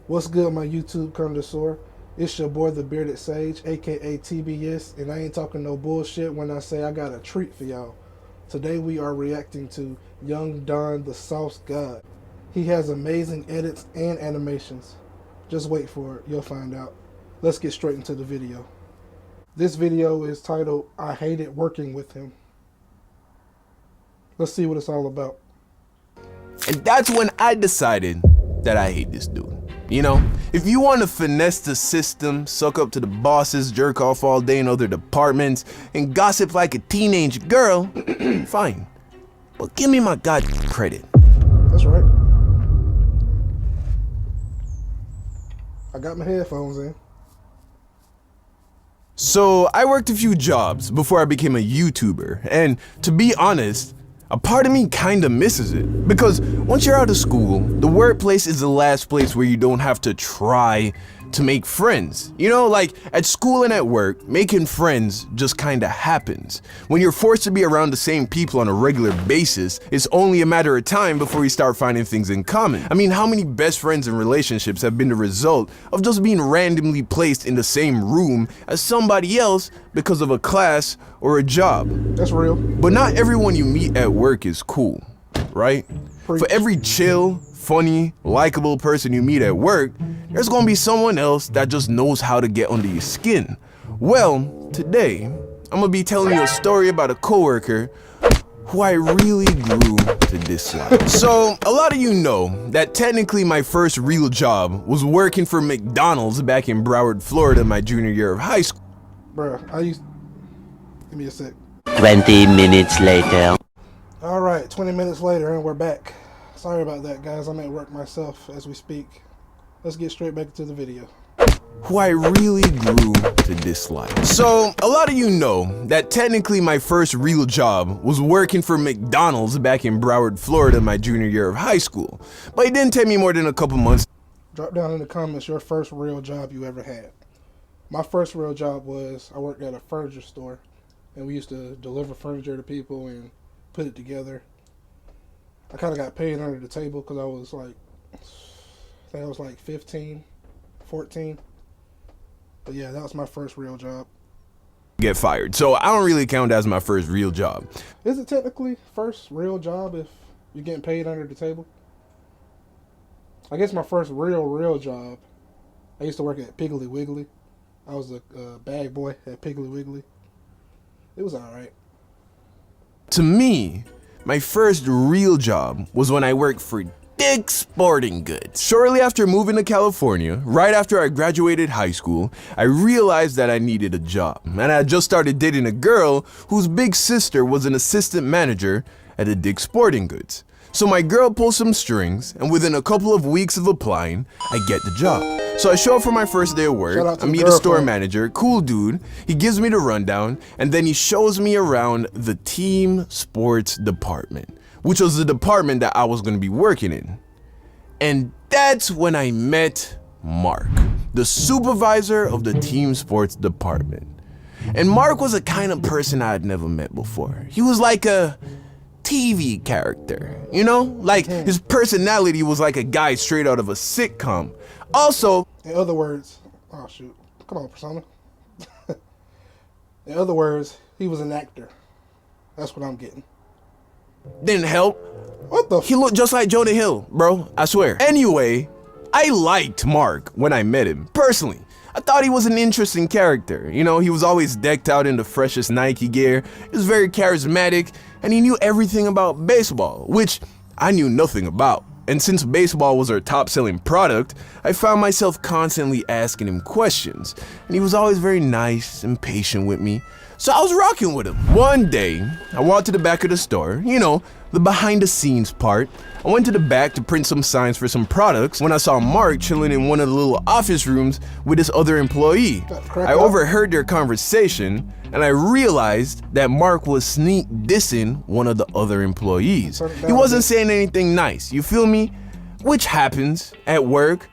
What's good, my YouTube connoisseur? It's your boy, the Bearded Sage, aka TBS, and I ain't talking no bullshit when I say I got a treat for y'all. Today we are reacting to Young Don the Sauce God. He has amazing edits and animations. Just wait for it, you'll find out. Let's get straight into the video. This video is titled, I Hated Working With Him. Let's see what it's all about. And that's when I decided that I hate this dude. You know, if you want to finesse the system, suck up to the bosses, jerk off all day in other departments, and gossip like a teenage girl, fine. But give me my goddamn credit. That's right. I got my headphones in. So I worked a few jobs before I became a YouTuber, and to be honest, a part of me kinda misses it. Because once you're out of school, the workplace is the last place where you don't have to try to make friends. You know, like at school and at work, making friends just kinda happens. When you're forced to be around the same people on a regular basis, it's only a matter of time before you start finding things in common. I mean, how many best friends and relationships have been the result of just being randomly placed in the same room as somebody else because of a class or a job? That's real. But not everyone you meet at work is cool, right? Preach. For every chill, funny, likable person you meet at work, there's gonna be someone else that just knows how to get under your skin. Well, today, I'm gonna be telling you a story about a coworker who I really grew to dislike. So, a lot of you know that technically my first real job was working for McDonald's back in Broward, Florida, my junior year of high school. Bruh, give me a sec. 20 minutes later. Alright, 20 minutes later and we're back. Sorry about that, guys. I'm at work myself as we speak. Let's get straight back into the video. Who I really grew to dislike. So, a lot of you know that technically my first real job was working for McDonald's back in Broward, Florida, my junior year of high school. But it didn't take me more than a couple months. Drop down in the comments your first real job you ever had. My first real job was I worked at a furniture store, and we used to deliver furniture to people and put it together. I kind of got paid under the table because I was like, I think I was like 15, 14. But yeah, that was my first real job. Get fired. So I don't really count as my first real job. Is it technically first real job if you're getting paid under the table? I guess my first real job, I used to work at Piggly Wiggly. I was a bag boy at Piggly Wiggly. It was alright. To me, my first real job was when I worked for Dick's Sporting Goods. Shortly after moving to California, right after I graduated high school, I realized that I needed a job. And I had just started dating a girl whose big sister was an assistant manager at a Dick's Sporting Goods. So my girl pulls some strings, and within a couple of weeks of applying, I get the job. So I show up for my first day of work, I meet a store manager, cool dude, he gives me the rundown, and then he shows me around the team sports department, which was the department that I was gonna be working in. And that's when I met Mark, the supervisor of the team sports department. And Mark was a kind of person I had never met before. He was like a TV character, you know? Like his personality was like a guy straight out of a sitcom. Also, in other words, oh shoot, come on, Persona. In other words, he was an actor. That's what I'm getting. Didn't help. What the? He looked just like Jonah Hill, bro, I swear. Anyway, I liked Mark when I met him, personally. I thought he was an interesting character. You know, he was always decked out in the freshest Nike gear. He was very charismatic, and he knew everything about baseball, which I knew nothing about. And since baseball was our top-selling product, I found myself constantly asking him questions. And he was always very nice and patient with me. So I was rocking with him. One day, I walked to the back of the store, you know, the behind-the-scenes part. I went to the back to print some signs for some products when I saw Mark chilling in one of the little office rooms with this other employee. I overheard their conversation, and I realized that Mark was sneak dissing one of the other employees. He wasn't saying anything nice, you feel me? Which happens at work.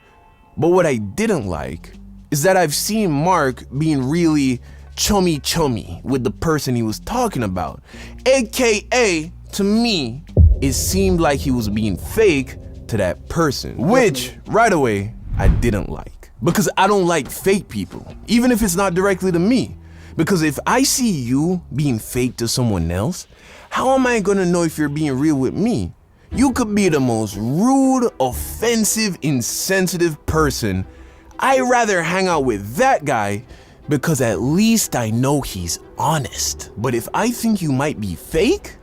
But what I didn't like is that I've seen Mark being really chummy with the person he was talking about. AKA, to me, it seemed like he was being fake to that person, which right away I didn't like. Because I don't like fake people, even if it's not directly to me. Because if I see you being fake to someone else, how am I gonna know if you're being real with me? You could be the most rude, offensive, insensitive person. I'd rather hang out with that guy because at least I know he's honest. But if I think you might be fake,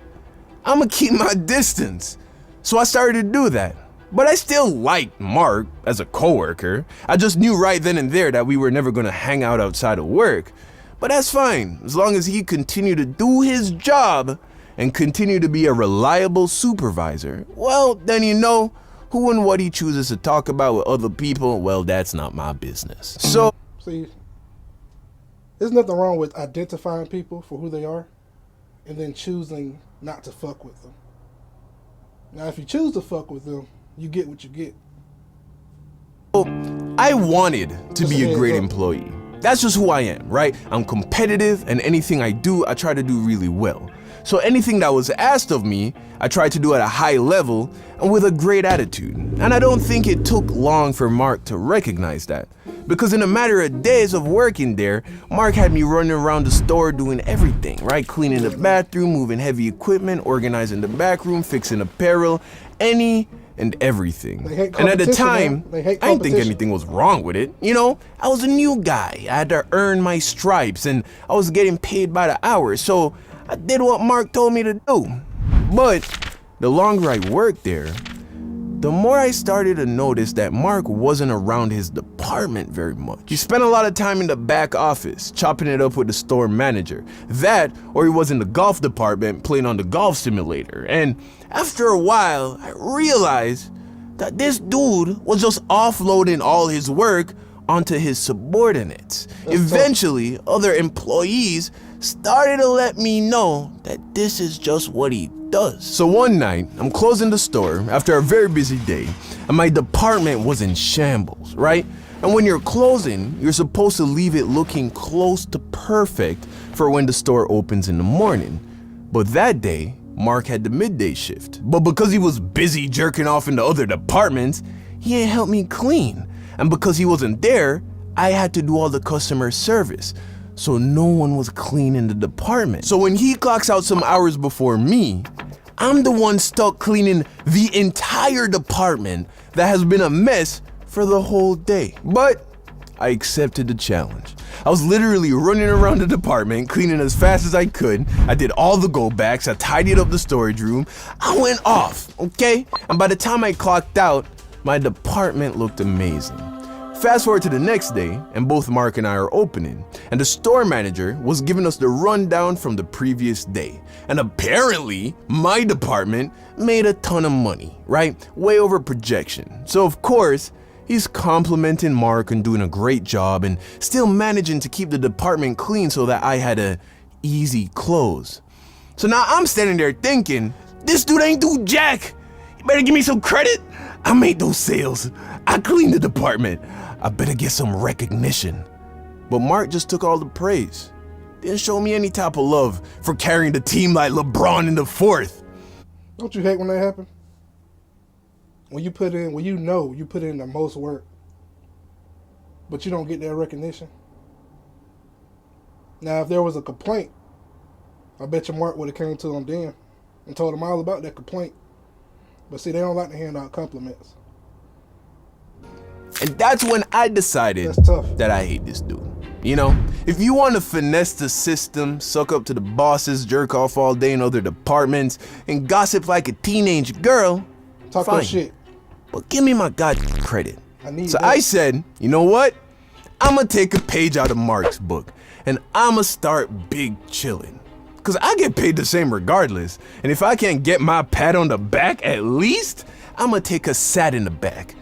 I'ma keep my distance. So I started to do that. But I still liked Mark as a coworker. I just knew right then and there that we were never gonna hang out outside of work. But that's fine, as long as he continued to do his job and continue to be a reliable supervisor. Well, then you know, who and what he chooses to talk about with other people, well, that's not my business. So, See, there's nothing wrong with identifying people for who they are and then choosing not to fuck with them. Now, if you choose to fuck with them, you get what you get. I wanted to be a great employee. That's just who I am, right? I'm competitive, and anything I do, I try to do really well. So anything that was asked of me, I tried to do at a high level and with a great attitude. And I don't think it took long for Mark to recognize that. Because in a matter of days of working there, Mark had me running around the store doing everything, right? Cleaning the bathroom, moving heavy equipment, organizing the back room, fixing apparel, any and everything. And at the time, I didn't think anything was wrong with it. You know, I was a new guy. I had to earn my stripes and I was getting paid by the hour. So I did what Mark told me to do. But the longer I worked there, the more I started to notice that Mark wasn't around his department very much. He spent a lot of time in the back office, chopping it up with the store manager. That, or he was in the golf department playing on the golf simulator. And after a while, I realized that this dude was just offloading all his work onto his subordinates. Eventually, other employees started to let me know that this is just what he does. So one night, I'm closing the store after a very busy day, and my department was in shambles, right? And when you're closing, you're supposed to leave it looking close to perfect for when the store opens in the morning. But that day, Mark had the midday shift. But because he was busy jerking off in the other departments, he ain't help me clean. And because he wasn't there, I had to do all the customer service. So no one was cleaning the department. So when he clocks out some hours before me, I'm the one stuck cleaning the entire department that has been a mess for the whole day. But I accepted the challenge. I was literally running around the department, cleaning as fast as I could. I did all the go backs, I tidied up the storage room. I went off, okay? And by the time I clocked out, my department looked amazing. Fast forward to the next day, and both Mark and I are opening, and the store manager was giving us the rundown from the previous day. And apparently, my department made a ton of money, right? Way over projection. So of course, he's complimenting Mark on doing a great job and still managing to keep the department clean so that I had a easy close. So now I'm standing there thinking, this dude ain't do jack. You better give me some credit. I made those sales. I cleaned the department. I better get some recognition. But Mark just took all the praise. Didn't show me any type of love for carrying the team like LeBron in the fourth. Don't you hate when that happens? When you put in the most work, but you don't get that recognition. Now, if there was a complaint, I bet you Mark would have came to him then and told him all about that complaint. But see, they don't like to hand out compliments. And that's when I decided that I hate this dude. You know, if you want to finesse the system, suck up to the bosses, jerk off all day in other departments, and gossip like a teenage girl, talk fine. That shit. But give me my goddamn credit. So I said, you know what? I'm gonna take a page out of Mark's book, and I'm gonna start big chilling. Cause I get paid the same regardless, and if I can't get my pat on the back at least, I'm gonna take a sat in the back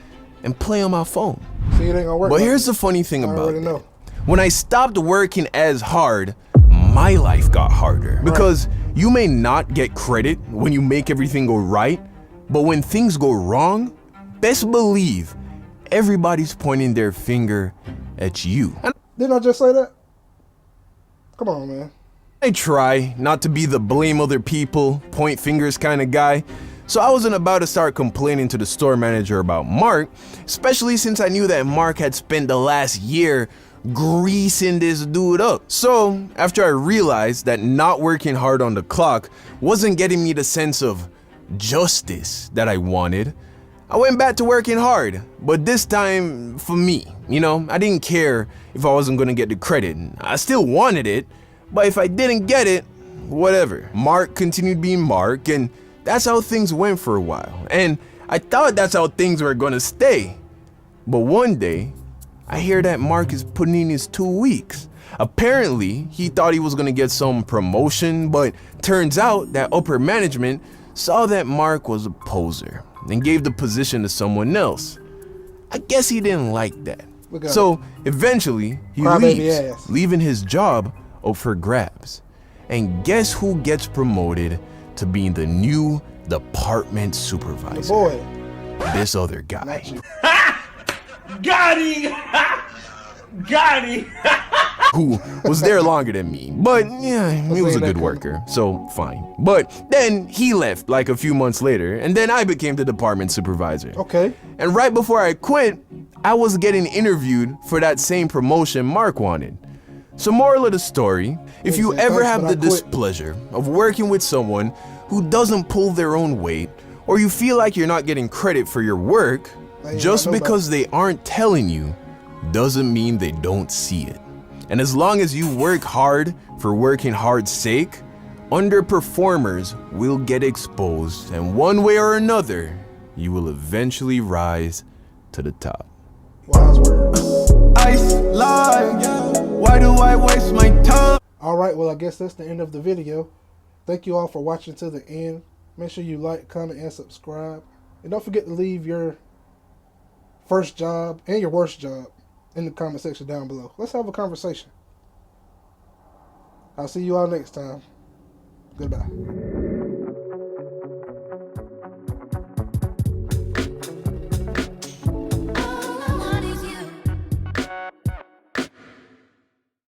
and play on my phone. See, it ain't gonna work. But here's the funny thing about it. Know. When I stopped working as hard, my life got harder. Because you may not get credit when you make everything go right, but when things go wrong, best believe everybody's pointing their finger at you. Didn't I just say that? Come on, man. I try not to be the blame other people, point fingers kind of guy. So I wasn't about to start complaining to the store manager about Mark, especially since I knew that Mark had spent the last year greasing this dude up. So after I realized that not working hard on the clock wasn't getting me the sense of justice that I wanted, I went back to working hard, but this time for me. I didn't care if I wasn't gonna get the credit. I still wanted it, but if I didn't get it, whatever. Mark continued being Mark, and that's how things went for a while. And I thought that's how things were gonna stay. But one day, I hear that Mark is putting in his 2 weeks. Apparently, he thought he was gonna get some promotion, but turns out that upper management saw that Mark was a poser and gave the position to someone else. I guess he didn't like that. So eventually, he leaves, leaving his job up for grabs. And guess who gets promoted to being the new department supervisor? The boy. This other guy. Got him! Got him! Who was there longer than me, but yeah, he was a good worker, so fine. But then he left like a few months later, and then I became the department supervisor. Okay. And right before I quit, I was getting interviewed for that same promotion Mark wanted. So moral of the story, if you ever have the displeasure of working with someone who doesn't pull their own weight, or you feel like you're not getting credit for your work, just because they aren't telling you doesn't mean they don't see it. And as long as you work hard for working hard's sake, underperformers will get exposed, and one way or another, you will eventually rise to the top. Wise words. Ice line, why do I waste my time? Alright, well I guess that's the end of the video. Thank you all for watching to the end. Make sure you like, comment, and subscribe. And don't forget to leave your first job and your worst job in the comment section down below. Let's have a conversation. I'll see you all next time. Goodbye.